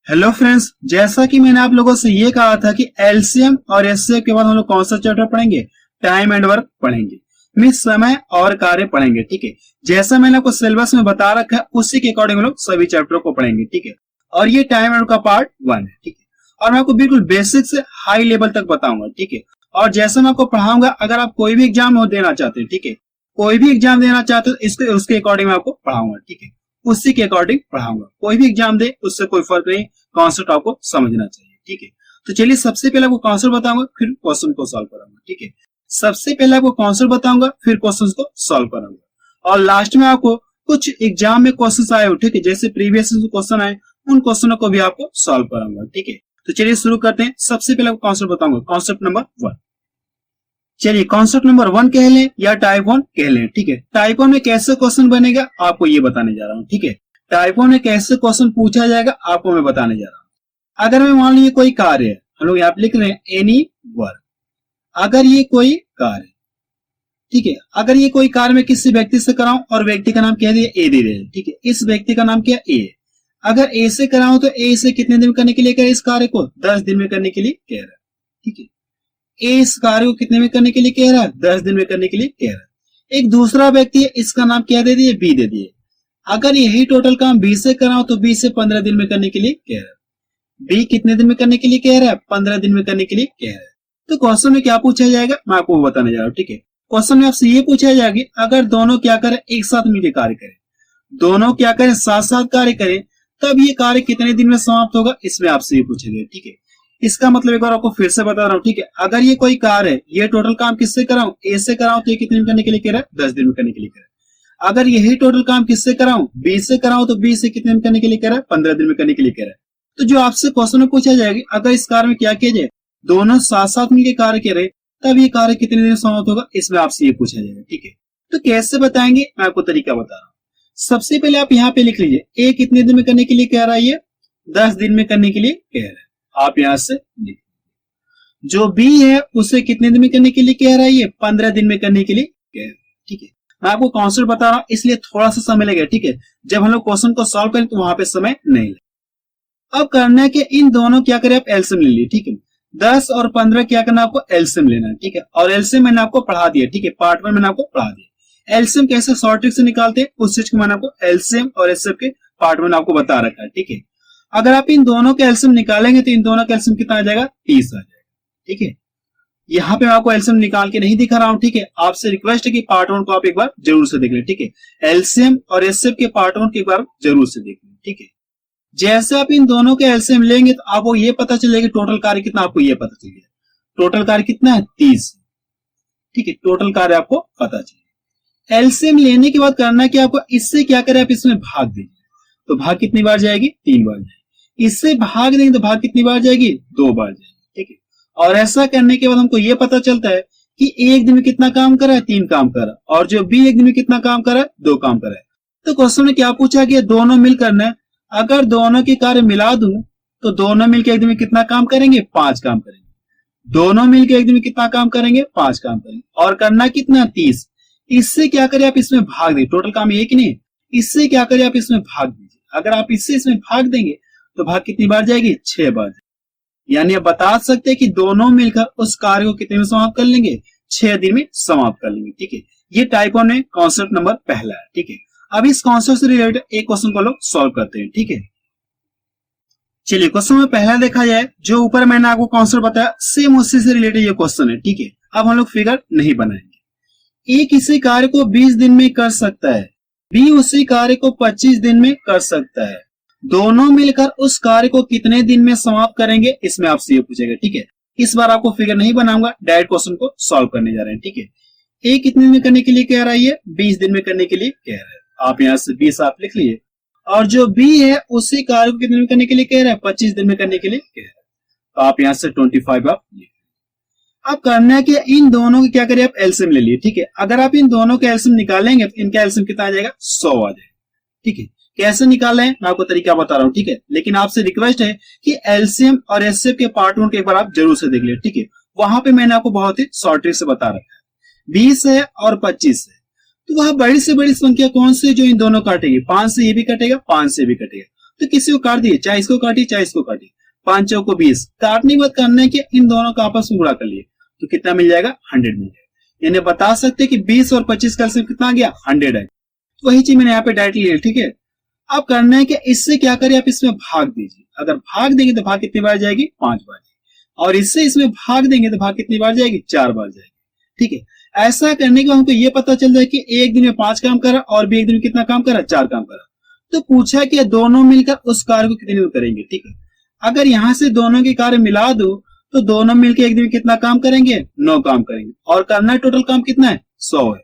Hello friends, जैसा कि मैंने आप लोगों से ये कहा था कि एलसीएम और एचसीएफ के बाद हम लोग कौन सा चैप्टर पढ़ेंगे, टाइम एंड वर्क पढ़ेंगे, मीन समय और कार्य पढ़ेंगे। ठीक है, जैसा मैंने आपको सिलेबस में बता रखा है उसी के अकॉर्डिंग हम लोग सभी चैप्टरों को पढ़ेंगे। ठीक है, और ये टाइम एंड वर्क का पार्ट 1 है। ठीक है, और मैं आपको बिल्कुल बेसिक से हाई लेवल तक बताऊंगा। ठीक है, और जैसे मैं आपको पढ़ाऊंगा, अगर आप कोई भी एग्जाम देना चाहते हैं, ठीक है, कोई भी एग्जाम देना चाहते हो इसके उसके अकॉर्डिंग मैं आपको पढ़ाऊंगा। ठीक है, उसी के अकॉर्डिंग पढ़ाऊंगा। कोई भी एग्जाम दे उससे कोई फर्क नहीं, कॉन्सेप्ट आपको समझना चाहिए। ठीक है, तो चलिए सबसे पहले आपको कॉन्सेप्ट बताऊंगा, फिर क्वेश्चन को सॉल्व कराऊंगा। ठीक है, सबसे पहले आपको कॉन्सेप्ट बताऊंगा, फिर क्वेश्चन को सॉल्व कराऊंगा, और लास्ट में आपको कुछ एग्जाम में क्वेश्चन आए हो, ठीक है, जैसे प्रीवियस क्वेश्चन आए उन क्वेश्चनों को भी आपको सॉल्व कराऊंगा। ठीक है, तो चलिए शुरू करते हैं। सबसे पहले आपको कॉन्सेप्ट बताऊंगा, कॉन्सेप्ट नंबर 1। चलिए कॉन्सेप्ट नंबर 1 कह लें या टाइप 1 कह लें। ठीक है, टाइप 1 में कैसे क्वेश्चन बनेगा आपको ये बताने जा रहा हूं। ठीक है, टाइप 1 में कैसे क्वेश्चन पूछा जाएगा आपको मैं बताने जा रहा हूं। अगर मैं मान लीजिए कोई कार्य है, हम लोग यहाँ पे लिख रहे हैं एनी वर्क। अगर ये कोई कार्य, ठीक है, अगर ये कोई कार्य मैं किसी व्यक्ति से कराऊं और व्यक्ति का नाम कह दिया ए दे रहे, ठीक है, इस व्यक्ति का नाम क्या ए। अगर ए से कराऊं तो ए से कितने दिन में करने के लिए कह रहे, इस कार्य को 10 दिन में करने के लिए कह रहा है। ठीक है, ए इस कार्य को कितने में करने के लिए कह रहा है, 10 दिन में करने के लिए कह रहा है। एक दूसरा व्यक्ति है, इसका नाम क्या दे दिए, बी दे दिए। अगर यही टोटल काम बी से कराओ तो बी से 15 दिन में करने के लिए कह रहा है। बी कितने दिन में करने के लिए कह रहा है, 15 दिन में करने के लिए कह रहा है। तो क्वेश्चन में क्या पूछा जाएगा मैं आपको बताने जा रहा हूँ। ठीक है, क्वेश्चन में आपसे ये पूछा जाएगा अगर दोनों क्या करें, एक साथ मिलकर कार्य करें, दोनों क्या करें, साथ साथ कार्य करें, तब ये कार्य कितने दिन में समाप्त होगा, इसमें आपसे ये पूछा गया। ठीक है, इसका मतलब एक बार आपको फिर से बता रहा हूं। ठीक है, अगर ये कोई कार्य है, ये टोटल काम किससे कराऊं, ए से कराऊं तो ये कितने दिन करने के लिए कह रहा है, 10 दिन में करने के लिए कह रहा है। अगर यही टोटल काम किससे कराऊं, बी से कराऊं तो बी से कितने दिन करने के लिए कह रहा है, 15 दिन में करने के लिए कह रहा है। तो जो आपसे क्वेश्चन में पूछा जाएगा, अगर इस कार्य में क्या किया जाए, दोनों साथ साथ मिलकर कार्य करे, तब ये कार्य कितने दिन में समाप्त होगा, इसमें आपसे ये पूछा जाएगा। ठीक है, तो कैसे बताएंगे मैं आपको तरीका बता रहा हूँ। सबसे पहले आप यहाँ पे लिख लीजिए, ए कितने दिन में करने के लिए कह रहा है, ये 10 दिन में करने के लिए कह रहा है। आप यहां से लिख, जो बी है उसे कितने दिन में करने के लिए कह रहा है, ये 15 दिन में करने के लिए कह रहा है। ठीक है, मैं आपको कॉन्सेप्ट बता रहा हूं इसलिए थोड़ा सा समय लगेगा। ठीक है, जब हम लोग क्वेश्चन को सॉल्व करें तो वहां पे समय नहीं लगेगा। अब करना है कि इन दोनों क्या करें, आप एलसीएम ले लीजिए। ठीक है, 10 और 15 क्या करना, आपको एलसीएम लेना है। ठीक है, और एलसीएम मैंने आपको पढ़ा दिया। ठीक है, पार्ट 1 मैंने आपको पढ़ा दिया। एलसीएम कैसे शॉर्ट ट्रिक से निकालते हैं उस चीज को मैंने आपको एलसीएम और एचसीएफ के पार्ट 1 आपको बता रखा है। ठीक है, अगर आप इन दोनों के एलसीएम निकालेंगे तो इन दोनों का एलसीएम कितना आ जाएगा, 30 आ जाएगा। ठीक है, यहाँ पे मैं आपको एलसीएम निकाल के नहीं दिखा रहा हूं। ठीक है, आपसे रिक्वेस्ट है कि पार्ट 1 को आप एक बार जरूर से देख लें। ठीक है, एलसीएम और एचसीएफ के पार्ट 1 की एक बार जरूर से देख लें। ठीक है, जैसे आप इन दोनों के एलसीएम लेंगे तो आपको ये पता चलेगा टोटल कार्य कितना, आपको ये पता चलेगा टोटल कार्य कितना है, 30। ठीक है, टोटल कार्य आपको पता चलेगा। एलसीएम लेने के बाद करना क्या, आपको इससे क्या करें, आप इसमें भाग दीजिए, तो भाग कितनी बार जाएगी, 3 बार जाएगी। इससे भाग देंगे तो भाग कितनी बार जाएगी, 2 बार जाएगी। ठीक है, और ऐसा करने के बाद हमको ये पता चलता है कि एक दिन में कितना काम कर रहा है, 3 काम कर रहा है, और जो बी एक दिन में कितना काम कर रहा है, 2 काम कर रहा है। तो क्वेश्चन में क्या पूछा गया, दोनों मिल करना है। अगर दोनों के कार्य मिला दूं तो दोनों मिलकर एक दिन में कितना काम करेंगे, 5 काम करेंगे। दोनों मिलकर एक दिन में कितना काम करेंगे, 5 काम करेंगे, और करना कितना, 30। इससे क्या करें, आप इसमें भाग दीजिए, टोटल काम एक नहीं, इससे क्या करें, आप इसमें भाग दीजिए। अगर आप इससे इसमें भाग देंगे तो भाग कितनी बार जाएगी, 6 बार। यानी आप बता सकते हैं कि दोनों मिलकर उस कार्य को कितने में समाप्त कर लेंगे, 6 दिन में समाप्त कर लेंगे। ठीक है, ये टाइप 1 में कॉन्सेप्ट नंबर पहला है। ठीक है, अब इस कॉन्सेप्ट से रिलेटेड एक क्वेश्चन को लोग सॉल्व करते हैं। ठीक है, चलिए क्वेश्चन में पहला देखा जाए, जो ऊपर मैंने आपको कॉन्सेप्ट बताया सेम उसी से रिलेटेड ये क्वेश्चन है। ठीक है, अब हम लोग फिगर नहीं बनाएंगे। ए किसी कार्य को 20 दिन में कर सकता है, बी उसी कार्य को 25 दिन में कर सकता है, दोनों मिलकर उस कार्य को कितने दिन में समाप्त करेंगे, इसमें आपसे ये पूछेगा। ठीक है, इस बार आपको फिगर नहीं बनाऊंगा, डायरेक्ट क्वेश्चन को सॉल्व करने जा रहे हैं। ठीक है, ए कितने दिन में करने के लिए कह रहा है, ये 20 दिन में करने के लिए कह रहा है। आप यहाँ से 20 आप लिख लीजिए, और जो बी है उसी कार्य को कितने दिन में करने के लिए कह रहा है, 25 दिन में करने के लिए कह रहा है। तो आप यहाँ से 25 आप लिख। अब करना है कि इन दोनों की क्या करिए, आप एलसीएम ले लिए। ठीक है, अगर आप इन दोनों के एलसीएम निकालेंगे तो इनका एलसीएम कितना आ जाएगा, 100 आ जाएगा। ठीक है, कैसे निकाल रहे हैं मैं आपको तरीका बता रहा हूं। ठीक है, लेकिन आपसे रिक्वेस्ट है कि एलसीएम और एचसीएफ के पार्ट 1 के एक बार आप जरूर से देख ले। ठीक है, वहां पे मैंने आपको बहुत ही शॉर्ट ट्रिक से बता रखा है। 20 है और 25 है, तो वह बड़ी से बड़ी संख्या कौन सी जो इन दोनों काटेगी, 5 से ये भी कटेगा, 5 से भी कटेगा, तो किसी को काट दिए, चाहे इसको काटिए चाहे इसको काटिए, 5 चौको 20, काटने के बाद करना है कि इन दोनों को आपस में गुणा कर लिए, तो कितना मिल जाएगा 100 मिल जाएगा। यानी बता सकते हैं कि 20 और 25 का एलसीएम कितना आ गया 100 है। वही चीज मैंने यहाँ पे डायरेक्टली लिया, ठीक है। अब करना है कि इससे क्या करिए, आप इसमें भाग दीजिए। अगर भाग देंगे तो भाग कितनी बार जाएगी 5 बार जाएगी, और इससे इसमें भाग देंगे तो भाग कितनी बार जाएगी 4 बार जाएगी, ठीक है। ऐसा करने के बाद हमको ये पता चल जाए कि एक दिन में 5 काम करा और भी एक दिन में कितना काम करा 4 काम करा। तो पूछा कि दोनों मिलकर उस कार्य को कितने दिन में करेंगे, ठीक है। अगर यहां से दोनों के कार्य मिला दो तो दोनों मिलकर एक दिन में कितना काम करेंगे 9 काम करेंगे, और करना टोटल काम कितना है 100 है।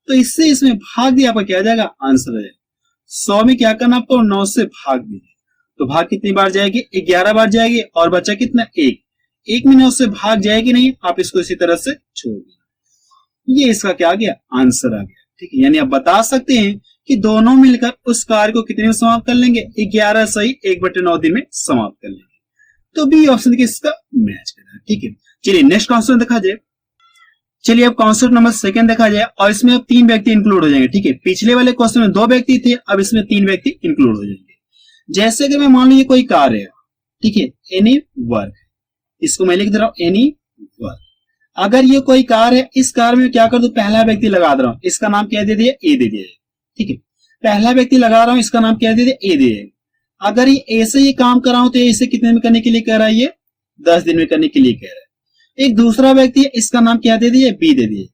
तो इससे इसमें भाग दिया, आपका क्या जाएगा आंसर आ जाएगा 100 में क्या करना आपको 9 से भाग दीजिए, तो भाग कितनी बार जाएगी 11 बार जाएगी, और बचा कितना 1 में 9 से भाग जाएगी नहीं, आप इसको इसी तरह से छोड़ दिए। ये इसका क्या आ गया आंसर आ गया, ठीक है। यानी आप बता सकते हैं कि दोनों मिलकर उस कार्य को कितने में समाप्त कर लेंगे 11 सही 1/9 दिन में समाप्त कर लेंगे। तो बी ऑप्शन इसका मैच कर रहा है, ठीक है। चलिए नेक्स्ट कॉन्सेप्ट देखा जाए। चलिए अब कॉन्सेप्ट नंबर 2 देखा जाए, और इसमें अब 3 व्यक्ति इंक्लूड हो जाएंगे, ठीक है। पिछले वाले क्वेश्चन में 2 व्यक्ति थे, अब इसमें 3 व्यक्ति इंक्लूड हो जाएंगे। जैसे अगर मैं मान लीजिए कोई कार्य है, ठीक है, एनी वर्क, इसको मैं लिख दे रहा हूं एनी वर्क। अगर ये कोई कार्य है, इस कार्य में क्या कर दो पहला व्यक्ति लगा दे रहा हूं, इसका नाम क्या दे दिया ए दे दिया, ठीक है। पहला व्यक्ति लगा रहा हूं, इसका नाम क्या दे दिया ए दे दिया। अगर ये ऐसे ही काम कर रहा हूं तो इसे कितने में करने के लिए कह रहा है, ये 10 दिन में करने के लिए कह रहा है। एक दूसरा व्यक्ति है, इसका नाम क्या दे दिया बी दे दिए।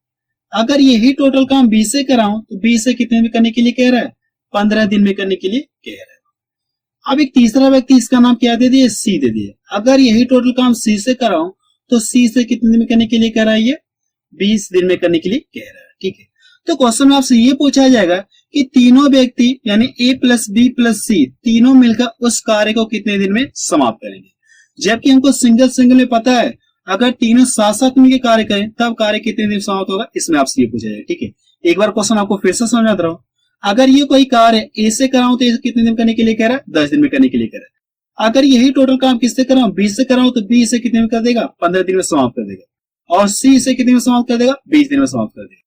अगर यही टोटल काम बी से कराऊं तो बी से कितने में करने के लिए कह रहा है 15 दिन में करने के लिए कह रहा है। अब एक तीसरा व्यक्ति, इसका नाम क्या दे दिए सी दे दिए। अगर यही टोटल काम सी से कराऊं तो सी से कितने दिन में करने के लिए कह रहा है, ये 20 दिन में करने के लिए कह रहा है, ठीक है। तो क्वेश्चन में आपसे ये पूछा जाएगा कि तीनों व्यक्ति यानी ए प्लस बी प्लस सी तीनों मिलकर उस कार्य को कितने दिन में समाप्त करेंगे, जबकि हमको सिंगल में पता है अगर तीनों साथ साथ मिलकर कार्य करें तब कार्य कितने दिन में समाप्त होगा। इसमें आपसे ये पूछा जाएगा, ठीक है। एक बार क्वेश्चन आपको फिर से समझा दे रहा हूं। अगर ये कोई कार्य ए से कराऊं तो कितने दिन करने के लिए कह रहा है 10 दिन में करने के लिए कह रहा है। अगर यही टोटल काम किससे कराऊं बी से कराऊं तो बी से कितने में कर देगा 15 दिन में समाप्त कर देगा, और सी से कितने में समाप्त कर देगा 20 दिन में समाप्त कर देगा।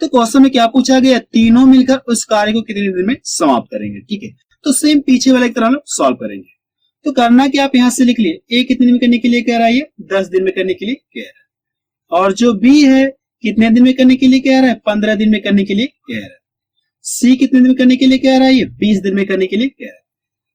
तो क्वेश्चन में क्या पूछा गया, तीनों मिलकर उस कार्य को कितने दिन में समाप्त करेंगे, ठीक है। तो सेम पीछे वाले की तरह हम सॉल्व करेंगे। तो करना कि आप यहां से लिख लिए ए कितने दिन में करने के लिए कह रहा है, 10 दिन में करने के लिए कह रहा है, और जो बी है कितने दिन में करने के लिए कह रहा है 15 दिन में करने के लिए कह रहा है। सी कितने दिन में करने के लिए कह रहा है, ये 20 दिन में करने के लिए कह रहा है।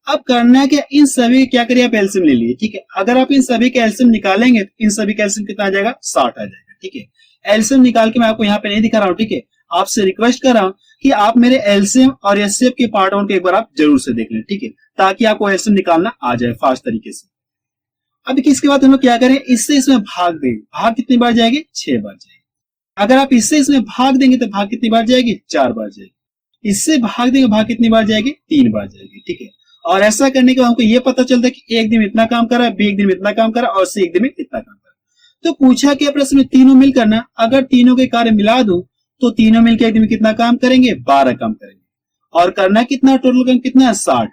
अब करना क्या, इन सभी क्या करिए आप एलसीएम ले लिए, ठीक है। अगर आप इन सभी का एलसीएम निकालेंगे तो इन सभी का एलसीएम कितना आ जाएगा 60 आ जाएगा, ठीक है। एलसीएम निकाल के मैं आपको यहाँ पे नहीं दिखा रहा हूँ, ठीक है। आपसे रिक्वेस्ट कर रहा हूं कि आप मेरे एलसीएम और एचसीएफ के पार्ट 1 को एक बार आप जरूर से देख लें, ठीक है, ताकि आपको एलसीएम निकालना आ जाए फास्ट तरीके से। अब इसके बाद हम लोग क्या करें, इससे इसमें भाग देंगे, भाग कितनी बार जाएगी 6 बार जाएगी। अगर आप इससे इसमें भाग देंगे तो भाग कितनी बार जाएगी 4 बार जाएगी। इससे भाग देंगे भाग कितनी बार जाएगी 3 बार जाएगी, ठीक है। और ऐसा करने के बाद हमको ये पता चलता है कि एक दिन में इतना काम करा, बी एक दिन में इतना काम करा, और सी एक दिन में इतना काम करा। तो पूछा कि प्रश्न में तीनों मिलकर ना अगर तीनों के कार्य मिला दो तो तीनों मिलकर एक दिन में कितना काम करेंगे 12 काम करेंगे, और करना कितना टोटल काम कितना है 60।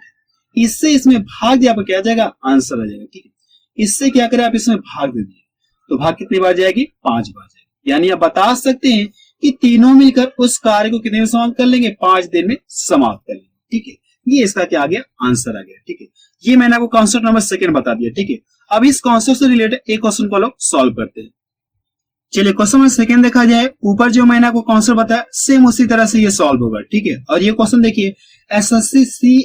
इससे इसमें भाग दिया, क्या जाएगा आंसर आ जाएगा, ठीक है। इससे क्या करें आप इसमें भाग दे दिए तो भाग कितनी बार जाएगी 5 बार जाएगी। यानी आप बता सकते हैं कि तीनों मिलकर उस कार्य को कितने में समाप्त कर लेंगे 5 दिन में समाप्त कर लेंगे, ठीक है। ये इसका क्या आ गया आंसर आ गया, ठीक है। ये मैंने आपको कॉन्सेप्ट नंबर 2 बता दिया, ठीक है। अब इस कॉन्सेप्ट से रिलेटेड एक क्वेश्चन को लोग सॉल्व करते हैं। चलिए क्वेश्चन नंबर 2 देखा जाए, ऊपर जो मैंने आपको कॉन्सेप्ट बताया सेम उसी तरह से ये सॉल्व होगा, ठीक है। और ये क्वेश्चन देखिए एसएससी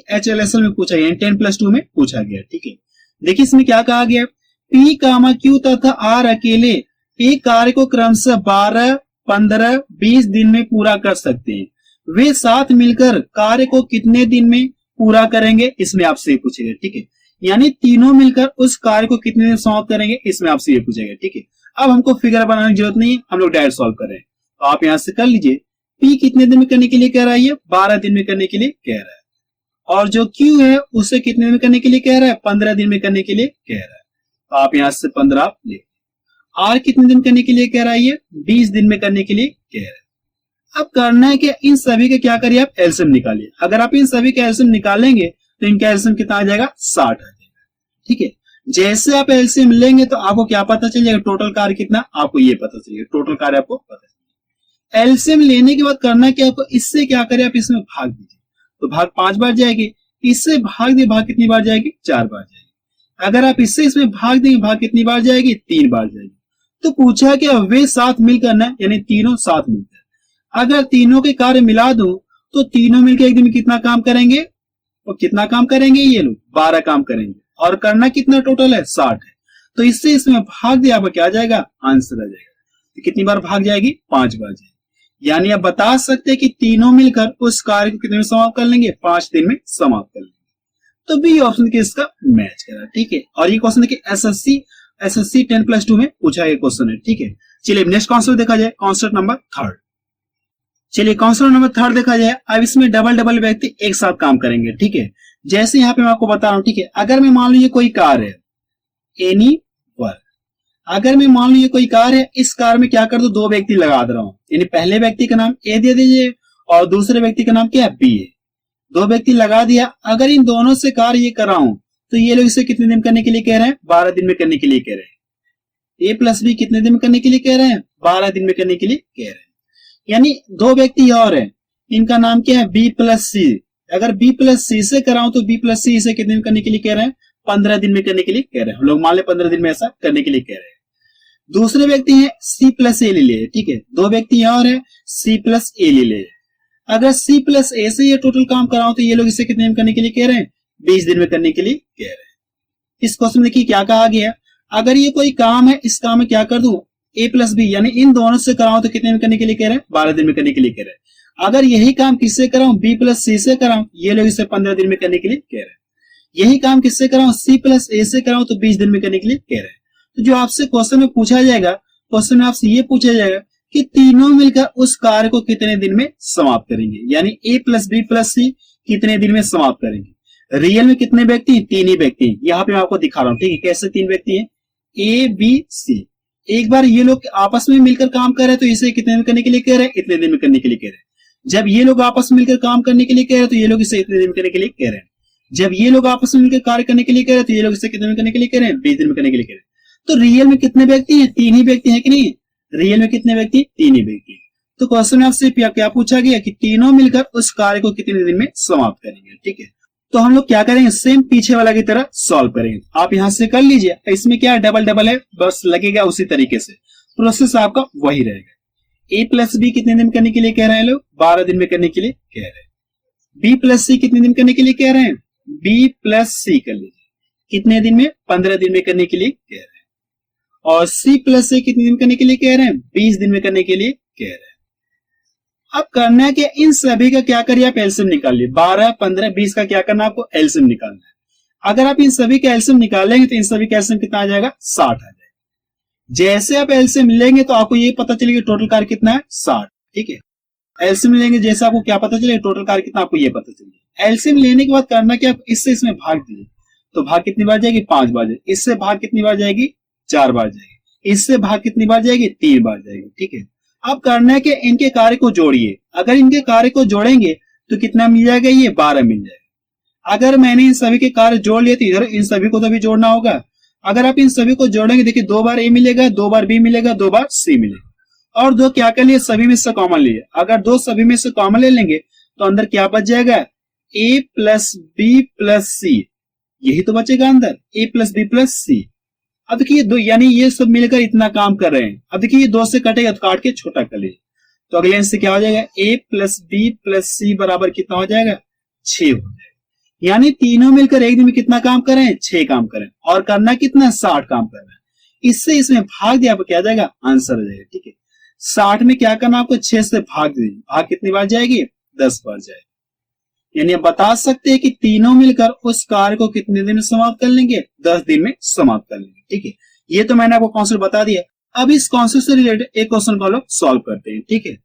CHLSL में पूछा गया, 10+2 में पूछा गया, ठीक है। देखिए इसमें क्या कहा गया, P, Q तथा R अकेले एक कार्य को क्रमशः 12, 15, 20 दिन में पूरा कर सकते हैं। वे साथ मिलकर कार्य को कितने दिन में पूरा करेंगे, इसमें आपसे पूछेगा, ठीक है। यानी तीनों मिलकर उस कार्य को कितने दिन समाप्त करेंगे, इसमें आपसे ये पूछेगा, ठीक है। अब हमको फिगर बनाने की जरूरत नहीं है, हम लोग डायरेक्ट सॉल्व कर रहे हैं। तो आप यहां से कर लीजिए, P कितने दिन में करने के लिए कह रहा है, ये 12 दिन में करने के लिए कह रहा है, और जो Q है उसे कितने दिन में करने के लिए कह रहा है 15 दिन में करने के लिए कह रहा है। तो आप यहां से 15 आप ले। R कितने दिन करने के लिए कह रहा है, ये 20 दिन में करने के लिए कह रहा है। अब करना है कि इन सभी का क्या करिए आप एलसीएम निकालिए। अगर आप इन सभी का एलसीएम निकालेंगे तो इनका एलसीएम कितना आ जाएगा 60 आ जाएगा, ठीक है। जैसे आप एलसीएम लेंगे तो आपको क्या पता चल जाएगा टोटल कार्य कितना, आपको ये पता चलेगा, टोटल कार्य आपको पता चलेगा। एलसीएम लेने के बाद करना क्या, आपको इससे क्या करें आप इसमें भाग दीजिए, तो भाग 5 बार जाएगी, इससे भाग दे, भाग कितनी बार जाएगी? 4 बार जाएगी। अगर आप इससे इसमें भाग देंगे, भाग कितनी बार जाएगी? 3 बार जाएगी। तो पूछा क्या वे साथ मिलकर ना, यानी तीनों साथ मिलकर। अगर तीनों के कार्य मिला दूं तो तीनों मिलकर एक दिन में कितना काम करेंगे? और कितना काम करेंगे ये लोग? 12 काम करेंगे। और करना कितना टोटल है? 60 है। तो इससे इसमें भाग दिया, आपका क्या आ जाएगा? आंसर आ जाएगा। तो कितनी बार भाग जाएगी? 5 बार जाएगी। यानी आप बता सकते हैं कि तीनों मिलकर उस कार्य को कितने में समाप्त कर लेंगे? 5 दिन में समाप्त कर लेंगे। तो बी ऑप्शन के इसका मैच करा, ठीक है। और ये क्वेश्चन देखिए एसएससी 10+2 में पूछा गया क्वेश्चन है, ठीक है। चलिए नेक्स्ट कॉन्सेप्ट देखा जाए, कॉन्सेप्ट नंबर 3। चलिए कॉन्सेप्ट नंबर 3 देखा जाए। अब इसमें डबल डबल व्यक्ति एक साथ काम करेंगे, ठीक है। जैसे यहाँ पे मैं आपको बता रहा हूं, ठीक है। अगर मैं मान लीजिए कोई कार है, एनी वर्क, अगर मैं मान लीजिए कोई कार है, इस कार में क्या कर दो? 2 व्यक्ति लगा दे रहा हूं, यानी पहले व्यक्ति का नाम ए दे दीजिए और दूसरे व्यक्ति का नाम क्या है? बी है। 2 व्यक्ति लगा दिया। अगर इन दोनों से कार ये कराऊं तो ये लोग इसे कितने दिन करने के लिए कह रहे हैं? 12 दिन में करने के लिए कह रहे हैं। ए प्लस बी कितने दिन में करने के लिए कह रहे हैं? 12 दिन में करने के लिए कह रहे हैं। यानी 2 व्यक्ति और हैं, इनका नाम क्या है? बी प्लस सी। अगर बी प्लस सी से कराऊं तो बी प्लस सी इसे कितने दिन करने के लिए कह रहे हैं? 15 दिन में करने के लिए कह रहे हैं। हम लोग मान ले 15 दिन में ऐसा करने के लिए कह रहे हैं। दूसरे व्यक्ति हैं सी प्लस ए ले ले, ठीक है। 2 व्यक्ति और है, सी प्लस ए ले ले। अगर सी प्लस ए से ये टोटल काम कराऊं तो ये लोग इसे कितने दिन करने के लिए कह रहे हैं? 20 दिन में करने के लिए कह रहे हैं। इस क्वेश्चन में देखिए क्या कहा गया। अगर ये कोई काम है, इस काम में क्या कर दूं? ए प्लस बी, यानी इन दोनों से कराऊं तो कितने में करने के लिए कह रहे हैं? 12 दिन में करने के लिए कह रहे हैं। अगर यही काम किससे कराऊं? बी प्लस सी से कराऊं, ये लोग इसे 15 दिन में करने के लिए कह रहे हैं। यही काम किससे कराऊं? सी प्लस ए से कराऊं तो 20 दिन में करने के लिए कह रहे हैं। तो जो आपसे क्वेश्चन में पूछा जाएगा, क्वेश्चन में आपसे ये पूछा जाएगा कि तीनों मिलकर उस कार्य को कितने दिन में समाप्त करेंगे, यानी ए प्लस बी प्लस सी कितने दिन में समाप्त करेंगे। रियल में कितने व्यक्ति? 3 ही व्यक्ति हैं। यहाँ पे मैं आपको दिखा रहा हूँ, ठीक है। कैसे 3 व्यक्ति हैं? A B C. एक बार ये लोग आपस में मिलकर काम कर रहे हैं तो इसे कितने दिन करने के लिए कह रहे हैं? इतने दिन में करने के लिए कह रहे हैं। जब ये लोग आपस में मिलकर काम करने के लिए कह रहे हैं तो ये लोग इसे इतने दिन में करने के लिए कह रहे हैं। जब ये लोग आपस में मिलकर कार्य करने के लिए कह रहे हैं तो ये लोग इसे कितने दिन करने के लिए कह रहे हैं? 20 दिन में करने के लिए कह रहे हैं। तो रियल में कितने व्यक्ति हैं? 3 ही व्यक्ति हैं कि नहीं? रियल में कितने व्यक्ति? 3 ही व्यक्ति। तो क्वेश्चन में आपसे क्या पूछा गया कि तीनों मिलकर उस कार्य को कितने दिन में समाप्त करेंगे, ठीक है। तो हम लोग क्या करेंगे? सेम पीछे वाला की तरह सॉल्व करेंगे। आप यहां से कर लीजिए। इसमें क्या डबल डबल है, बस लगेगा उसी तरीके से। प्रोसेस आपका वही रहेगा। ए प्लस बी कितने दिन करने के लिए कह रहे हैं लोग? 12 दिन में करने के लिए कह रहे हैं। बी प्लस सी कितने दिन करने के लिए कह रहे हैं? बी प्लस सी कर लीजिए, कितने दिन में? 15 दिन में करने के लिए कह रहे हैं। और सी प्लस से कितने दिन करने के लिए कह रहे हैं? 20 दिन में करने के लिए कह रहे हैं। अब करना है कि इन सभी का क्या करिए? आप एलसीएम निकालिए। 12, 15, 20 का क्या करना है? आपको एलसीएम निकालना है। अगर आप इन सभी का एलसीएम निकालेंगे तो इन सभी का एलसीएम कितना आ जाएगा? 60 आ जाएगा। जैसे आप एलसीएम लेंगे तो आपको ये पता चलेगा टोटल कार्य कितना है? 60, ठीक है। एलसीएम लेंगे जैसे आपको क्या पता चलेगा? टोटल कार्य कितना, आपको ये पता चलेगा। एलसीएम लेने के बाद करना क्या? इससे इसमें भाग दीजिए, तो भाग कितनी बार जाएगी? 5 बार जाएगी। इससे भाग कितनी बार जाएगी? 4 बार जाएगी। इससे भाग कितनी बार जाएगी? 3 बार जाएगी, ठीक है। अब करना है कि इनके कार्य को जोड़िए। अगर इनके कार्य को जोड़ेंगे तो कितना मिल जाएगा? ये 12 मिल जाएगा। अगर मैंने इन सभी के कार्य जोड़ लिए तो इधर इन सभी को तो भी जोड़ना होगा। अगर आप इन सभी को जोड़ेंगे, देखिए 2 बार ए मिलेगा, 2 बार बी मिलेगा, 2 बार सी मिलेगा। और 2 क्या कर लिए? सभी में से कॉमन लिए। अगर 2 सभी में से कॉमन ले लेंगे तो अंदर क्या बच जाएगा? ए प्लस बी प्लस सी, यही तो बचेगा अंदर, ए प्लस बी प्लस सी। अब देखिए 2, यानी ये सब मिलकर इतना काम कर रहे हैं। अब देखिए ये 2 से कटेगा तो काट के छोटा कर लीजिए, तो अगले आंसर क्या हो जाएगा? ए प्लस बी प्लस सी बराबर कितना हो जाएगा? 6 हो जाएगा। यानी तीनों मिलकर एक दिन में कितना काम कर रहे हैं? 6 काम कर रहे हैं। और करना कितना? 60 काम कर रहे हैं। इससे इसमें भाग दिया, आपको क्या आ जाएगा? आंसर आ जाएगा, ठीक है। 60 में क्या करना? आपको 6 से भाग दीजिए। भाग कितनी बार जाएगी? 10 बार जाएगी। यानी आप बता सकते हैं कि तीनों मिलकर उस कार्य को कितने दिन में समाप्त कर लेंगे? 10 दिन में समाप्त कर लेंगे, ठीक है। ये तो मैंने आपको कॉन्सेप्ट बता दिया। अब इस कॉन्सेप्ट से रिलेटेड एक क्वेश्चन को लोग सॉल्व करते हैं, ठीक है।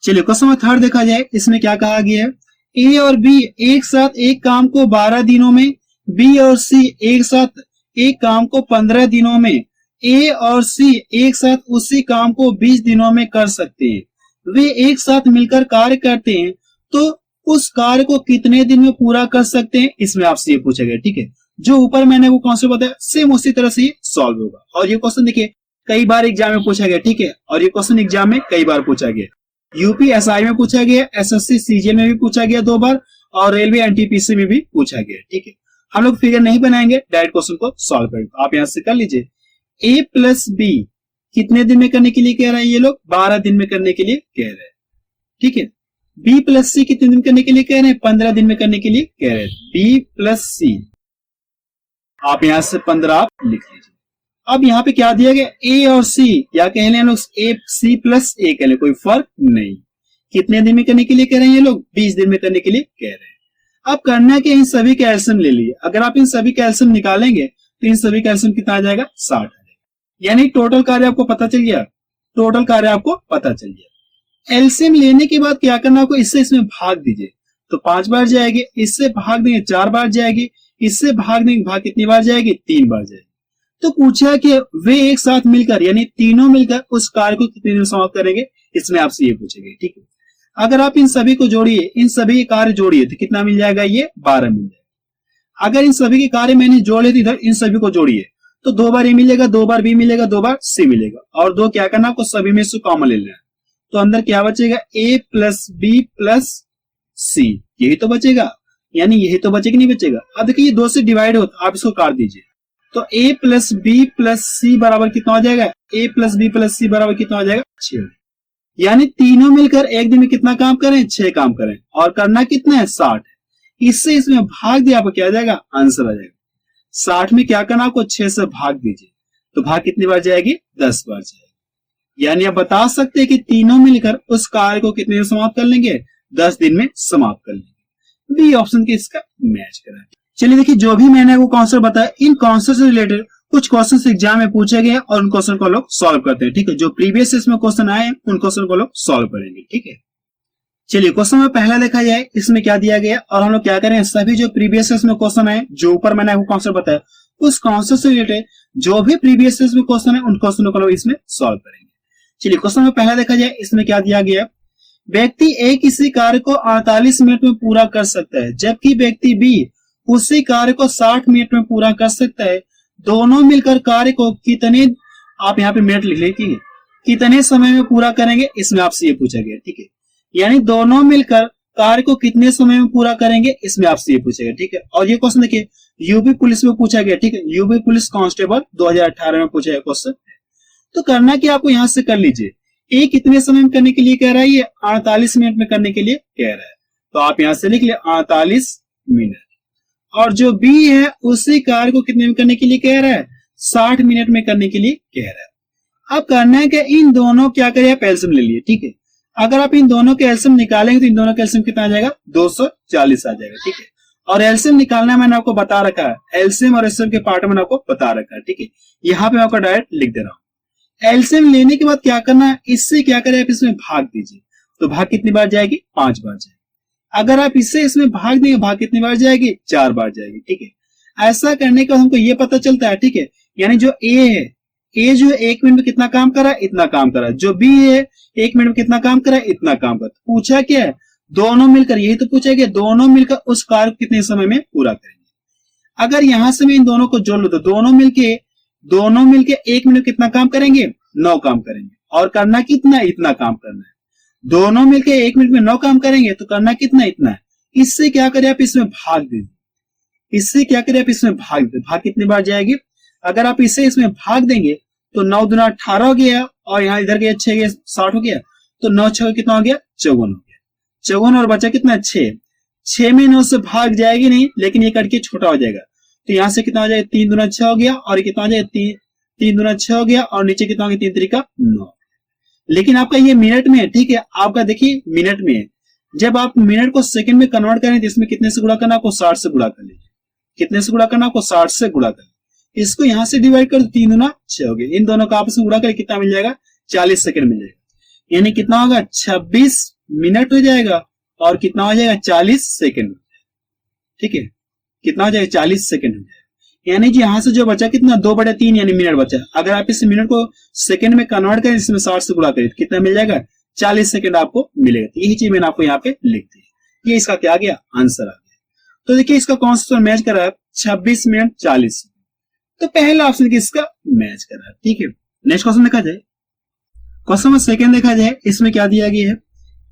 चलिए क्वेश्चन नंबर 3 देखा जाए। इसमें क्या कहा गया है? ए और बी एक साथ एक काम को 12 दिनों में, बी और सी एक साथ एक काम को 15 दिनों में, ए और सी एक साथ उसी काम को 20 दिनों में कर सकते हैं। वे एक साथ मिलकर कार्य करते हैं तो उस कार्य को कितने दिन में पूरा कर सकते हैं? इसमें आपसे ये पूछा गया, ठीक है। जो ऊपर मैंने वो कॉन्सेप्ट बताया सेम उसी तरह से ये सॉल्व होगा। और ये क्वेश्चन देखिए कई बार एग्जाम में पूछा गया, ठीक है। और ये क्वेश्चन एग्जाम में कई बार पूछा गया। यूपी एसआई में पूछा गया, एसएससी सीजीएल में भी पूछा गया 2 बार, और रेलवे एनटीपीसी में भी पूछा गया। ठीक है, हम लोग फिगर नहीं बनाएंगे, डायरेक्ट क्वेश्चन को सॉल्व करेंगे। आप यहां से कर लीजिए। ए प्लस बी कितने दिन में करने के लिए कह रहे हैं ये लोग? 12 दिन में करने के लिए कह रहे हैं। ठीक है, बी प्लस सी कितने दिन करने के लिए कह रहे हैं? 15 दिन में करने के लिए कह रहे हैं। बी प्लस सी, आप यहां से 15 आप लिख लीजिए। अब यहाँ पे क्या दिया गया? ए और सी, या कह लें लोग ए सी प्लस ए कह लें, कोई फर्क नहीं। कितने दिन में करने के लिए कह रहे हैं ये लोग? 20 दिन में करने के लिए कह रहे हैं। अब करना क्या, इन सभी का एलसीएम ले लिए। अगर आप इन सभी का एलसीएम निकालेंगे तो इन सभी का एलसीएम कितना आ जाएगा? 60 आ जाएगा। यानी टोटल कार्य आपको पता चल गया, टोटल कार्य आपको पता चल गया। एलसीएम लेने के बाद क्या करना आपको? इससे इसमें भाग दीजिए, तो 5 बार जाएगी। इससे भाग देंगे 4 बार जाएगी। इससे भाग देंगे, भाग कितनी बार जाएगी? 3 बार जाएगी। तो पूछा कि वे एक साथ मिलकर यानी तीनों मिलकर उस कार्य को कितने दिन समाप्त करेंगे, इसमें आपसे ये पूछेंगे। ठीक है, अगर आप इन सभी को जोड़िए, इन सभी के कार्य जोड़िए तो कितना मिल जाएगा? ये 12 मिल जाएगा। अगर इन सभी के कार्य मैंने जोड़ लिए इधर, इन सभी को जोड़िए तो 2 बार ए मिलेगा, 2 बार बी मिलेगा, 2 बार सी मिलेगा, और 2 क्या करना आपको? सभी में से कॉमन ले लेना। तो अंदर क्या बचेगा? ए प्लस बी प्लस सी, यही तो बचेगा। यानी यही तो बचेगा, नहीं बचेगा? अब देखिए ये 2 से डिवाइड होता, आप इसको काट दीजिए तो ए प्लस बी प्लस सी बराबर कितना हो जाएगा? ए प्लस बी प्लस सी बराबर कितना हो जाएगा? 6। यानी तीनों मिलकर एक दिन में कितना काम करें? 6 काम करें, और करना कितना है? 60। इससे इसमें भाग दिया, आपको क्या आ जाएगा? आंसर आ जाएगा। 60 में क्या करना आपको? 6 से भाग दीजिए, तो भाग कितनी बार जाएगी? 10 बार जाएगी। यानी आप बता सकते हैं कि तीनों मिलकर उस कार्य को कितने दिन समाप्त कर लेंगे? 10 दिन में समाप्त कर लेंगे। बी ऑप्शन के इसका मैच करा। चलिए देखिए, जो भी मैंने वो कॉन्सेप्ट बताया, इन कॉन्सेप्ट से रिलेटेड कुछ क्वेश्चंस एग्जाम में पूछे गए और उन क्वेश्चन को लोग सॉल्व करते हैं। ठीक है, जो प्रीवियस इसमें क्वेश्चन आए उन क्वेश्चन को लोग सॉल्व करेंगे। ठीक है, चलिए क्वेश्चन में पहला देखा जाए, इसमें क्या दिया गया और हम लोग क्या करें? सभी जो प्रीवियस इसमें क्वेश्चन आए, जो ऊपर मैंने आपको कॉन्सेप्ट बताया, उस कॉन्सेप्ट से रिलेटेड जो भी प्रीवियस इसमें क्वेश्चन है उन क्वेश्चनों को लोग इसमें सॉल्व करेंगे। चलिए क्वेश्चन में पहला देखा जाए, इसमें क्या दिया गया? व्यक्ति ए किसी कार्य को 48 मिनट में पूरा कर सकता है, जबकि व्यक्ति बी उसी कार्य को 60 मिनट में पूरा कर सकता है। दोनों मिलकर कार्य को कितने, आप यहाँ पे मिनट लिख लीजिए, कितने समय में पूरा करेंगे, इसमें आपसे ये पूछा गया। ठीक है, यानी दोनों मिलकर कार्य को कितने समय में पूरा करेंगे, इसमें आपसे ये पूछेगा। ठीक है, और ये क्वेश्चन देखिए यूपी पुलिस में पूछा गया। ठीक है, यूपी पुलिस कांस्टेबल 2018 में पूछा गया क्वेश्चन। तो करना क्या आपको? यहां से कर लीजिए। ए कितने समय में करने के लिए कह रहा है? ये 48 मिनट में करने के लिए कह रहा है, तो आप यहां से लिख लिया 48 मिनट। और जो बी है उसी कार्य को कितने में करने के लिए कह रहा है? 60 मिनट में करने के लिए कह रहा है। अब करना है कि इन दोनों क्या करिए? आप एलसीएम ले लिए। ठीक है, अगर आप इन दोनों के एलसीएम निकालेंगे तो इन दोनों का एलसीएम कितना आ जाएगा? 240 आ जाएगा। ठीक है, और एलसीएम निकालना मैंने आपको बता रखा है, एलसीएम और एलसीएम के पार्ट में आपको बता रखा है। ठीक है, यहाँ पे मैं आपको डायरेक्ट लिख दे रहा हूँ। एलसीएम लेने के बाद क्या करना है? इससे क्या करें? आप इसमें भाग दीजिए, तो भाग कितनी बार जाएगी? 5 बार जाएगी। अगर आप इससे इसमें भाग देंगे, भाग कितनी बार जाएगी? 4 बार जाएगी। ठीक है, ऐसा करने का हमको ये पता चलता है। ठीक है, यानी जो ए है, ए जो 1 मिनट में कितना काम करा? इतना काम करा। जो बी है 1 मिनट में कितना काम करा? इतना काम करा। पूछा क्या है? दोनों मिलकर, यही तो पूछा गया, दोनों मिलकर उस कार्य को कितने समय में पूरा करेंगे। अगर यहां से मैं इन दोनों को जोड़ लू तो दोनों मिलके 1 मिनट कितना काम करेंगे? 9 काम करेंगे, और करना कितना? इतना काम करना है। दोनों मिलके 1 मिनट में 9 काम करेंगे, तो करना कितना? इतना है। इससे क्या करें? आप इसमें भाग दीजिए। इससे क्या करें? आप इसमें भाग दे, भाग कितनी बार जाएगी? अगर आप इसे इसमें भाग देंगे तो 9 दूना 18 हो गया, और यहाँ इधर गया 6 गया 60 हो गया, तो 9 6 कितना हो गया? 54 हो गया। 54 और बचा कितना? 6। 6 में 9 से भाग जाएगी नहीं, लेकिन ये कट के छोटा हो जाएगा, तो यहाँ से कितना हो जाएगा? 3 दूना 6 हो गया, और ये कितना हो जाएगा? 3 दूना 6 हो गया, और नीचे कितना हो गया? 3 3 9। लेकिन आपका ये मिनट में है। ठीक है, आपका देखिए मिनट में है। जब आप मिनट को सेकंड में कन्वर्ट करें तो इसमें कितने से गुणा करना? आपको 60 से गुणा कर लीजिए। कितने से गुणा करना? आपको 60 से गुणा कर लीजिए। इसको यहां से डिवाइड कर 3 दूना 6 हो गया। इन दोनों का आपस में गुणा करें, कितना मिल जाएगा? 40 सेकंड मिल जाएगा। यानी कितना होगा? 26 मिनट हो जाएगा, और कितना हो जाएगा? 40 सेकंड। ठीक है, कितना हो जाएगा? 40 सेकंड हो जाएगा। यानी कि यहां से जो बचा कितना? 2/3 यानी मिनट बचा। अगर आप इस मिनट को सेकंड में कन्वर्ट करें, इसमें 60 से गुणा करें, कितना मिल जाएगा? 40 सेकंड आपको मिलेगा। यही चीज मैंने आपको यहाँ पे लिख दी है। ये इसका क्या आ गया? आंसर आ गया। तो देखिए इसका कौन सा मैच कर रहा है? 26 मिनट 40। तो पहला ऑप्शन किसका मैच कर रहा है? ठीक है, नेक्स्ट क्वेश्चन देखा जाए। क्वेश्चन में सेकंड देखा जाए, इसमें क्या दिया गया है?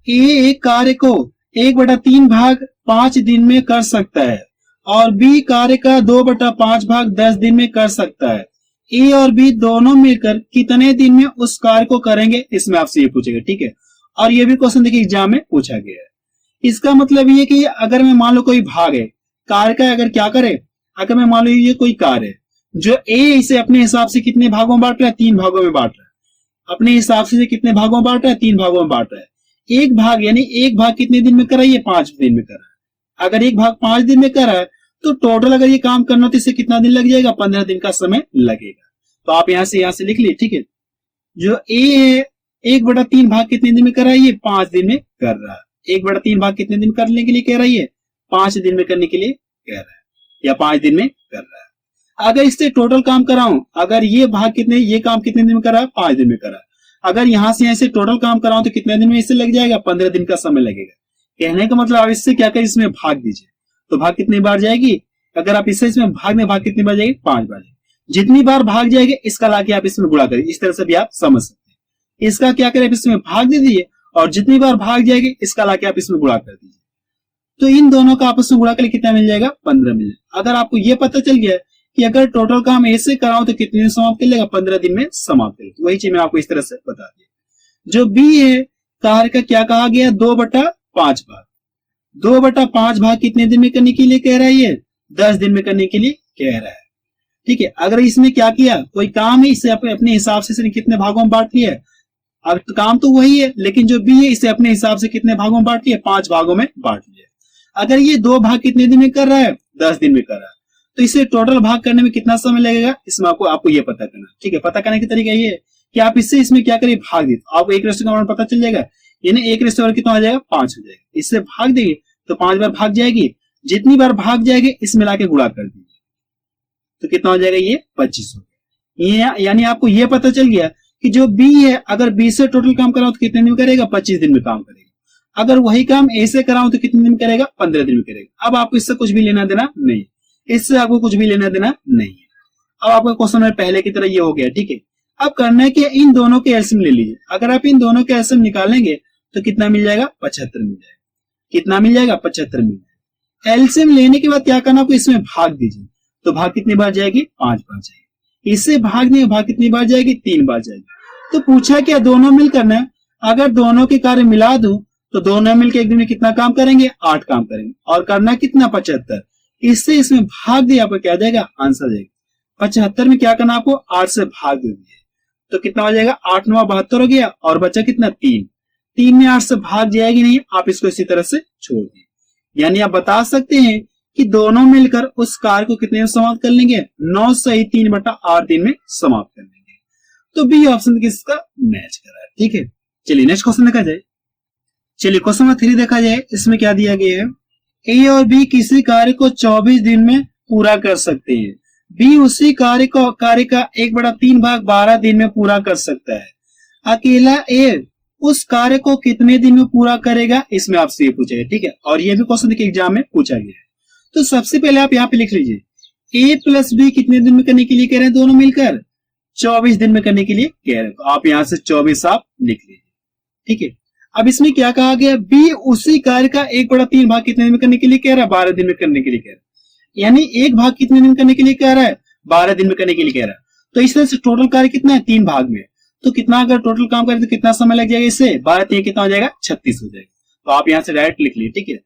ए एक कार्य को 1/3 भाग 5 दिन में कर सकता है और बी कार्य का 2/5 भाग 10 दिन में कर सकता है, ए और बी दोनों मिलकर कितने दिन में उस कार्य को करेंगे, इसमें आपसे ये पूछेगा। ठीक है, और ये भी क्वेश्चन देखिए एग्जाम में पूछा गया है। इसका मतलब ये कि अगर मैं मान लो कोई भाग है कार्य का, अगर क्या करे, अगर मैं मान लो ये कोई कार्य है जो ए इसे अपने हिसाब से कितने भागों में बांट रहा है, 3 भागों में बांट रहा है, अपने हिसाब से कितने भागों में बांट रहा है, 3 भागों में बांट रहा है। एक भाग यानी एक भाग कितने दिन में कर रहा है, ये 5 दिन में कर रहा है। अगर एक भाग 5 दिन में कर रहा है तो टोटल अगर ये काम करना तो इसे कितना दिन लग जाएगा, 15 दिन का समय लगेगा। तो आप यहां से लिख लीजिए। ठीक है, जो ए है 1/3 भाग कितने दिन में कर रहा है, ये 5 दिन में कर रहा है। 1/3 भाग कितने दिन करने के लिए कह रहा है, 5 दिन में करने के लिए कह रहा है, या 5 दिन में कर रहा है। अगर इससे टोटल काम कराऊं, अगर ये भाग कितने, ये काम कितने दिन में कर रहा है, 5 दिन में कर रहा है। अगर यहां से ऐसे टोटल काम कराऊं तो कितने दिन में इससे लग जाएगा, 15 दिन का समय लगेगा। कहने का मतलब आप इससे क्या करें, इसमें भाग दीजिए तो भाग कितनी बार जाएगी, अगर आप इससे इसमें भाग में भाग कितनी बार जाएगी, 5 बार जाएगी। जितनी बार भाग जाएगी इसका लाके आप इसमें गुणा करिए, इस तरह से भी आप समझ सकते हैं। इसका क्या करें, इसमें भाग दे दीजिए और जितनी बार भाग जाएगी इसका लाके आप इसमें गुणा कर दीजिए। तो इन दोनों का आपस में गुणा करके कितना मिल जाएगा, 15 मिल जाएगा। अगर आपको ये पता चल गया कि अगर टोटल काम ए से कराऊं तो कितने दिन समाप्त कर लेगा, 15 दिन में समाप्त करेगा। वही चीज मैं आपको इस तरह से बता दिया। जो बी है कार्य का क्या कहा गया, 2/5 भाग। 2/5 भाग कितने दिन में करने के लिए कह रहा है, ये 10 दिन में करने के लिए कह रहा है। ठीक है, अगर इसमें क्या किया, कोई काम है इसे अपने हिसाब से इसने कितने भागों में बांट लिया है, अब काम तो वही है लेकिन जो बी है इसे अपने हिसाब से कितने भागों में बांट लिया, 5 भागों में बांट लिया। अगर ये 2 भाग कितने दिन में कर रहा है, 10 दिन में कर रहा है, तो इसे टोटल भाग करने में कितना समय लगेगा, इसमें आपको ये पता करना। ठीक है, पता करने का तरीका ये है कि आप इसमें क्या करिए, भाग दीजिए, आपको 1:1 पता चल जाएगा, यानी 1:1 कितना हो जाएगा, 5 हो जाएगा। इससे भाग देंगे तो 5 बार भाग जाएगी, जितनी बार भाग जाएगी इसमें लाके गुणा कर दीजिए तो कितना हो जाएगा, ये 25 हो गया। यानी आपको ये पता चल गया कि जो बी है अगर बी से टोटल काम कराओ तो कितने दिन में करेगा, 25 दिन में काम करेगा। अगर वही काम ए से कराओ तो कितने दिन में करेगा, 15 दिन में करेगा। अब आपको इससे कुछ भी लेना देना नहीं, इससे आपको कुछ भी लेना देना नहीं है। अब आपका क्वेश्चन में पहले की तरह ये हो गया। ठीक है, अब करना है कि इन दोनों के एलसीएम ले लीजिए। अगर आप इन दोनों के एलसीएम निकालेंगे तो कितना मिल जाएगा, 75 मिल जाएगा। कितना मिल जाएगा, 75 मिल जाएगा। एलसीएम लेने के बाद क्या करना, आपको इसमें भाग दीजिए तो भाग कितनी बार जाएगी, 5 बार जाएगी। इससे भाग नहीं, भाग कितनी बार जाएगी, 3 बार जाएगी। तो पूछा क्या, दोनों मिल करना है। अगर दोनों के कार्य मिला दूं तो दोनों मिलकर एक दिन में कितना काम करेंगे, 8 काम करेंगे और करना कितना, 75। इससे इसमें भाग दिया, आपको क्या जाएगा, आंसर जाएगा 75 में क्या करना, आपको 8 से भाग दे दिए तो कितना हो जाएगा, 8 9 72 हो गया और बचा कितना, 3 में 8 से भाग जाएगी नहीं, आप इसको इसी तरह से छोड़ दिए। यानी आप बता सकते हैं कि दोनों मिलकर उस कार्य को कितने में समाप्त कर लेंगे, 9 सही 3/8 दिन में समाप्त कर लेंगे। तो बी ऑप्शन किसका मैच कर रहा है। ठीक है, चलिए नेक्स्ट क्वेश्चन देखा जाए। चलिए क्वेश्चन नंबर 3 देखा जाए। इसमें क्या दिया गया है, ए और बी किसी कार्य को 24 दिन में पूरा कर सकते हैं। बी उसी कार्य का 1/3 भाग 12 दिन में पूरा कर सकता है। अकेला ए उस कार्य को कितने दिन में पूरा करेगा, इसमें आपसे ये पूछा है। ठीक है, और ये भी क्वेश्चन देखिए एग्जाम में पूछा गया है। तो सबसे पहले आप यहाँ पे लिख लीजिए, ए प्लस बी कितने दिन में करने के लिए कह रहे हैं, दोनों मिलकर 24 दिन में करने के लिए कह रहे हैं। तो आप यहां से 24 आप लिख लीजिए। ठीक है, अब इसमें क्या कहा गया, बी उसी कार्य का 1/3 भाग कितने दिन में करने के लिए कह रहा है, 12 दिन में करने के लिए कह रहा है। यानी एक भाग कितने दिन करने के लिए कह रहा है, 12 दिन में करने के लिए कह रहा है। तो इस तरह से टोटल कार्य कितना है, 3 भाग में। तो कितना अगर टोटल काम करें तो कितना समय लग जाएगा, इससे 12 3 कितना हो जाएगा, 36 हो जाएगा। तो आप यहां से डायरेक्ट लिख लीजिए। ठीक है,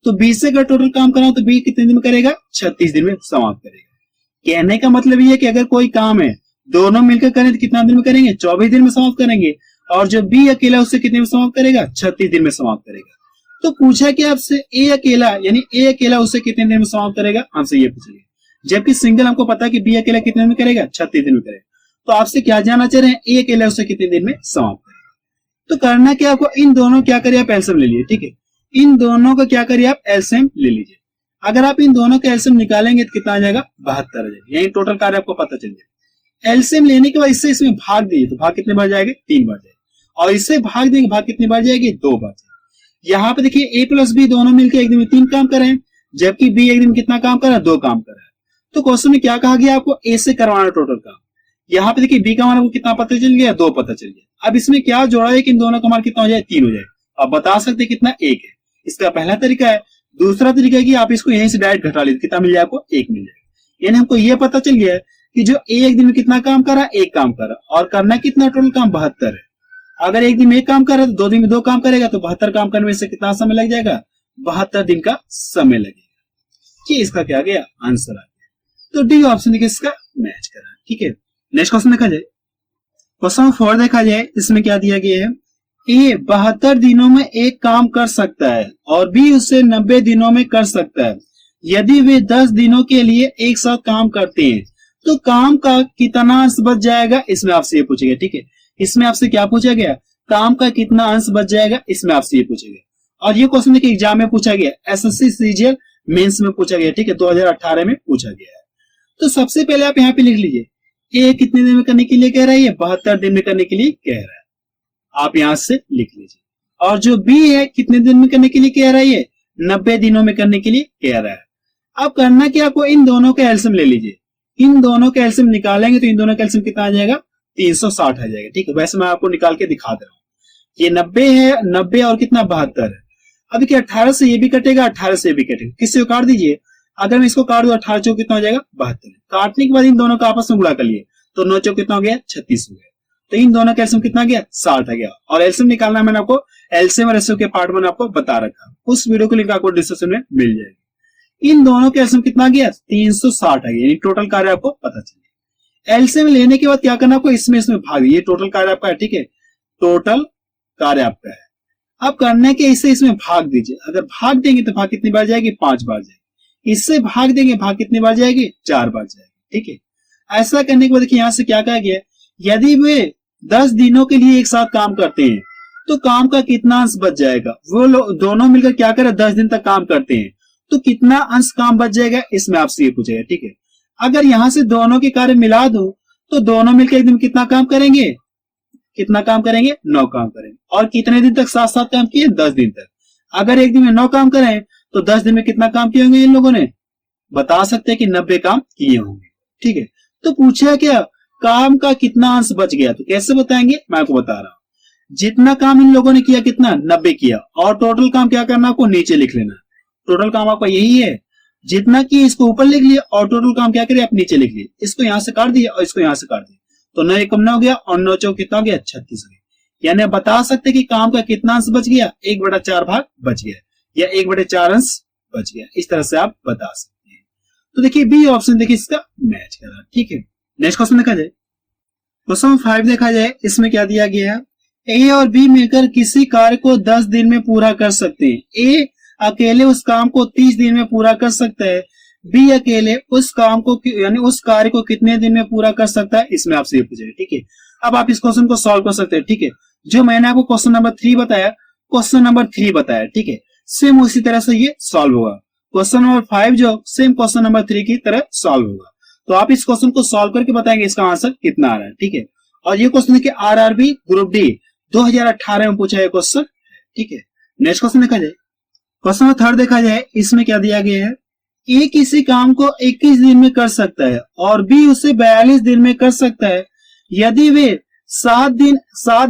तो बी से अगर टोटल काम कराओ तो बी कितने दिन में करेगा, 36 दिन में समाप्त करेगा। कहने का मतलब ये है कि अगर कोई काम है दोनों मिलकर करें तो कितना दिन में करेंगे, 24 दिन में समाप्त करेंगे। और जो बी अकेला उससे कितने में समाप्त करेगा, 36 दिन में समाप्त करेगा। तो पूछा कि आपसे ए अकेला, यानी ए अकेला उससे कितने दिन में समाप्त करेगा, हमसे ये पूछ लिया। जबकि सिंगल हमको पता है कि बी अकेला कितने दिन में करेगा, 36 दिन में करेगा। तो आपसे क्या जानना चाह रहे हैं, ए अकेला उससे कितने दिन में समाप्त करेगा। तो करना क्या, आपको इन दोनों क्या करिए, आप एलसीएम ले लीजिए। ठीक है, इन दोनों का क्या करिए, आप एलसीएम ले लीजिए। अगर आप इन दोनों का एलसीएम निकालेंगे तो कितना आ जाएगा, 72 आ जाएगा। यही टोटल कार्य आपको पता चल जाएगा। एलसीएम लेने के बाद इससे इसमें भाग दीजिए तो भाग कितने बार जाएंगे, 3 बार जाएगा। और इससे भाग देंगे, भाग कितनी बार जाएगी, 2 बार जाएगी। यहाँ पे देखिए ए प्लस बी दोनों मिलकर एक दिन में 3 काम कर रहे हैं, जबकि बी एक दिन में कितना काम कर रहा है, 2 काम कर रहा है। तो क्वेश्चन में क्या कहा गया, आपको ए से करवाना टोटल काम। यहाँ पे देखिए बी का मान आपको कितना पता चल गया, 2 पता चल गया। अब इसमें क्या जोड़ा है कि इन दोनों का मान कितना हो जाए, 3 हो जाए। अब बता सकते कितना, 1 है। इसका पहला तरीका है दूसरा तरीका है कि आप इसको यहीं से डायरेक्ट घटा लीजिए, कितना मिल जाए आपको, 1 मिल जाएगा। यानी हमको ये पता चल गया कि जो एक दिन में कितना काम कर रहा है, 1 काम कर रहा है, और करना कितना टोटल काम 72 है। अगर एक दिन में 1 काम कर रहा है तो 2 दिन में 2 काम करेगा, तो 72 काम करने में से कितना समय लग जाएगा, 72 दिन का समय लगेगा। ये इसका क्या गया, आंसर आ गया। तो डी ऑप्शन देखिए इसका मैच करा। ठीक है, नेक्स्ट क्वेश्चन देखा जाए, क्वेश्चन 4 देखा जाए, इसमें क्या दिया गया है, ए 72 दिनों में एक काम कर सकता है और बी उसे 90 दिनों में कर सकता है। यदि वे 10 दिनों के लिए एक साथ काम करते हैं तो काम का कितना अंश बच जाएगा, इसमें आपसे ये पूछेगा। ठीक है, इसमें आपसे क्या पूछा गया, काम का कितना अंश बच जाएगा, इसमें आपसे ये पूछेगा। और ये क्वेश्चन देखिए एग्जाम में पूछा गया, एसएससी सीजीएल मेंस में पूछा गया। ठीक है, 2018 में पूछा गया है। तो सबसे पहले आप यहाँ पे लिख लीजिए, ए कितने दिन में करने के लिए कह रहा है, ये 72 दिन में करने के लिए कह रहा है, आप यहां से लिख लीजिए। और जो बी है कितने दिन में करने के लिए कह रहा है, ये 90 दिनों में करने के लिए कह रहा है। अब करना क्या, आपको इन दोनों का एलसीएम ले लीजिए, इन दोनों का एलसीएम निकालेंगे तो इन दोनों का एलसीएम कितना आ जाएगा, 360 आ जाएगा। ठीक है, वैसे मैं आपको निकाल के दिखा दे रहा हूँ। ये 90 है, 90 और कितना 72 है। अभी क्या 18 से ये भी कटेगा, 18 से ये भी कटेगा, किससे काट दीजिए, अगर मैं इसको काट दूं 18 चौक कितना हो जाएगा 72। काटने के बाद इन दोनों का आपस में गुणा कर लिए तो 9 चौक कितना हो गया 36 हो गया। तो इन दोनों का एलसीएम कितना गया 60 आ गया। और एलसीएम निकालना मैंने आपको एलसीएम और एसओ के पार्ट में आपको बता रखा, उस वीडियो की लिंक आपको डिस्क्रिप्शन में मिल जाएगी। इन दोनों का एलसीएम कितना गया 360 आ गया, यानी टोटल कार्य आपको पता चले। एलसीएम लेने के बाद क्या करना आपको, इसमें भाग, ये टोटल कार्य आपका है। ठीक है, टोटल कार्य आपका है। अब करने के इसमें भाग दीजिए, अगर भाग देंगे तो भाग कितनी बार जाएगी, 5 बार जाएगी। इससे भाग देंगे, भाग कितनी बार जाएगी, 4 बार जाएगी। ठीक है, ऐसा करने के बाद देखिए यहां से क्या कहा गया, यदि वे 10 दिनों के लिए एक साथ काम करते हैं तो काम का कितना अंश बच जाएगा। वो लोग दोनों मिलकर क्या करें, 10 दिन तक काम करते हैं तो कितना अंश काम बच जाएगा, इसमें आपसे ये पूछेगा। ठीक है, अगर यहां से दोनों के कार्य मिला दो तो दोनों मिलकर एक दिन कितना काम करेंगे, कितना काम करेंगे, 9 काम करेंगे। और कितने दिन तक साथ साथ काम किए, 10 दिन तक। अगर एक दिन में 9 काम करें तो 10 दिन में कितना काम किए होंगे इन लोगों ने, बता सकते हैं कि 90 काम किए होंगे। ठीक है, तो पूछा क्या, काम का कितना अंश बच गया, तो कैसे बताएंगे, मैं आपको बता रहा हूं। जितना काम इन लोगों ने किया कितना 90 किया, और टोटल काम क्या करना आपको नीचे लिख लेना। टोटल काम आपका यही है, जितना किया इसको ऊपर लिख लिया और टोटल काम क्या करिए आप नीचे लिख लिए। इसको यहां से काट दिया और इसको यहां से काट दिया तो 9 एकम 9 हो गया और 9 चौक कितना हो गया 36 हो गया। यानी आप बता सकते कि काम का कितना अंश बच गया, 1/4 भाग बच गया या 1/4 अंश बच गया। इस तरह से आप बता सकते हैं। तो देखिए बी ऑप्शन देखिए इसका मैच कर रहा है। ठीक है, नेक्स्ट क्वेश्चन देखा जाए, क्वेश्चन 5 देखा जाए, इसमें क्या दिया गया है, ए और बी मिलकर किसी कार्य को 10 दिन में पूरा कर सकते हैं। ए अकेले उस काम को 30 दिन में पूरा कर सकता है, बी अकेले उस काम को यानी उस कार्य को कितने दिन में पूरा कर सकता है, इसमें आपसे ये पूछेगा। ठीक है, अब आप इस क्वेश्चन को सॉल्व कर सकते हैं। ठीक है, जो मैंने आपको क्वेश्चन नंबर 3 बताया, क्वेश्चन नंबर 3 बताया। ठीक है, सेम उसी तरह से ये सॉल्व होगा। क्वेश्चन नंबर 5 जो सेम क्वेश्चन नंबर 3 की तरह सॉल्व होगा। तो आप इस क्वेश्चन को सॉल्व करके बताएंगे इसका आंसर कितना आ रहा है। ठीक है, और ये क्वेश्चन देखिए आरआरबी ग्रुप डी 2018 में पूछा है क्वेश्चन। ठीक है, नेक्स्ट क्वेश्चन देखा जाए, क्वेश्चन 3 देखा जाए, इसमें क्या दिया गया है, ए किसी काम को 21 दिन में कर सकता है और बी उसे 42 दिन में कर सकता है। यदि वे 7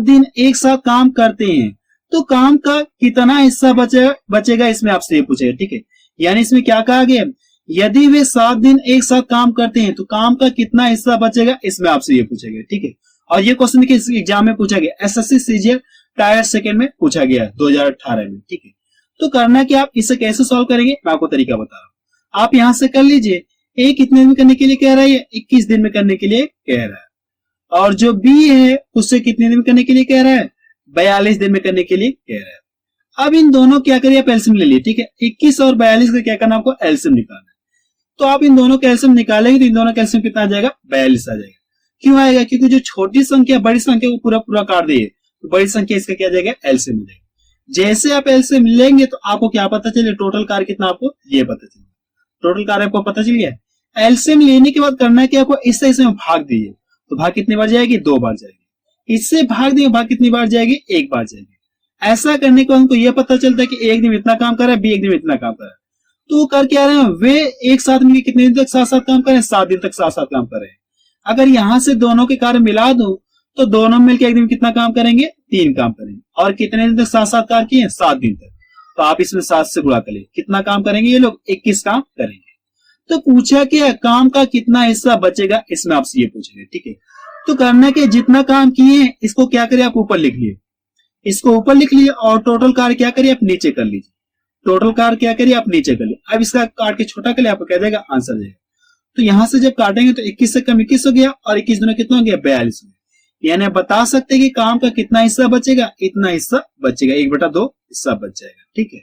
दिन एक साथ काम करते हैं तो काम का कितना हिस्सा बचेगा, इसमें आपसे ये पूछेगा। ठीक है, यानी इसमें क्या कहा गया, यदि वे 7 दिन एक साथ काम करते हैं तो काम का कितना हिस्सा बचेगा, इसमें आपसे ये पूछेगा। ठीक है, और ये क्वेश्चन किस एग्जाम में पूछा गया, एसएससी सीजीएल टायर सेकंड में पूछा गया 2018 में। ठीक है, तो करना कि आप इसे कैसे सॉल्व करेंगे, मैं आपको तरीका बता रहा हूं। आप यहां से कर लीजिए, ए कितने दिन में करने के लिए कह रहा है, 21 दिन में करने के लिए कह रहा है। और जो बी है उससे कितने दिन में करने के लिए कह रहा है, 42 दिन में करने के लिए कह रहा है। अब इन दोनों क्या करिए आप एलसीएम ले लीजिए। ठीक है, 21 और 42 का क्या करना आपको एलसीएम निकालना है। तो आप इन दोनों का एलसीएम निकालेंगे तो इन दोनों का एलसीएम कितना आ जाएगा 42 आ जाएगा। क्यों आएगा, क्योंकि जो छोटी संख्या बड़ी संख्या को पूरा पूरा काट दिए तो बड़ी संख्या इसका क्या जाएगा एलसीएम हो जाएगा। जैसे आप एलसीएम लेंगे तो आपको क्या पता चले, टोटल कार्य कितना आपको ये पता चले, टोटल कार्य आपको पता चल गया। एलसीएम लेने के बाद करना है कि आपको इससे इसमें भाग दीजिए तो भाग कितनी बार जाएगी, 2 बार जाएगी। इससे भाग दिए भाग कितनी बार जाएगी, 1 बार जाएगी। ऐसा करने के बाद हमको यह पता चलता है कि एक दिन इतना काम कर रहा है, बी एक दिन इतना काम कर रहा है। तो वो कर क्या रहे हैं, वे एक साथ मिलकर कितने दिन तक साथ साथ काम कर रहे हैं, 7 दिन तक साथ साथ काम कर रहे हैं। अगर यहां से दोनों के कार्य मिला दो तो दोनों मिलकर एक दिन कितना काम करेंगे, 3 काम करेंगे। और कितने दिन तक साथ साथ कार्य किए, 7 दिन तक। तो आप इसमें 7 से गुणा करें, कितना काम करेंगे ये लोग? 21 काम करेंगे। तो पूछा क्या, काम का कितना हिस्सा बचेगा, इसमें आपसे ये पूछेंगे, ठीक है। तो करना क्या, जितना काम किए इसको क्या करिए आप ऊपर लिख लिए, इसको ऊपर लिख लिए और टोटल कार्य क्या करिए आप नीचे कर लीजिए, टोटल कार्य क्या करिए आप नीचे कर लिए। अब इसका काट के छोटा कर लिया, आपको क्या देगा, आंसर देगा। तो यहां से जब काटेंगे तो 21 से कम 21 हो गया और 21 दूना कितना हो गया, 42 हो गया। यानी आप बता सकते हैं कि काम का कितना हिस्सा बचेगा, इतना हिस्सा बचेगा, 1/2 हिस्सा बच जाएगा, ठीक है।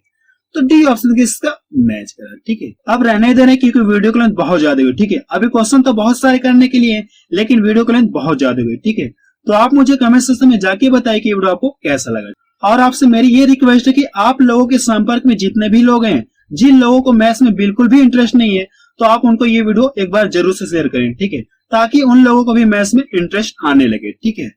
तो डी ऑप्शन इसका मैच करा, ठीक है। अब रहने दे रहे क्योंकि वीडियो की लेंथ बहुत ज्यादा हुई, ठीक है। अभी क्वेश्चन तो बहुत सारे करने के लिए, लेकिन वीडियो की लेंथ बहुत ज्यादा हुई, ठीक है। तो आप मुझे कमेंट सेक्शन में जाके बताइए कि वीडियो आपको कैसा लगा। और आपसे मेरी ये रिक्वेस्ट है कि आप लोगों के संपर्क में जितने भी लोग हैं, जिन लोगों को मैथ्स में बिल्कुल भी इंटरेस्ट नहीं है, तो आप उनको ये वीडियो एक बार जरूर से शेयर करें, ठीक है, ताकि उन लोगों को भी मैथ्स में इंटरेस्ट आने लगे, ठीक है।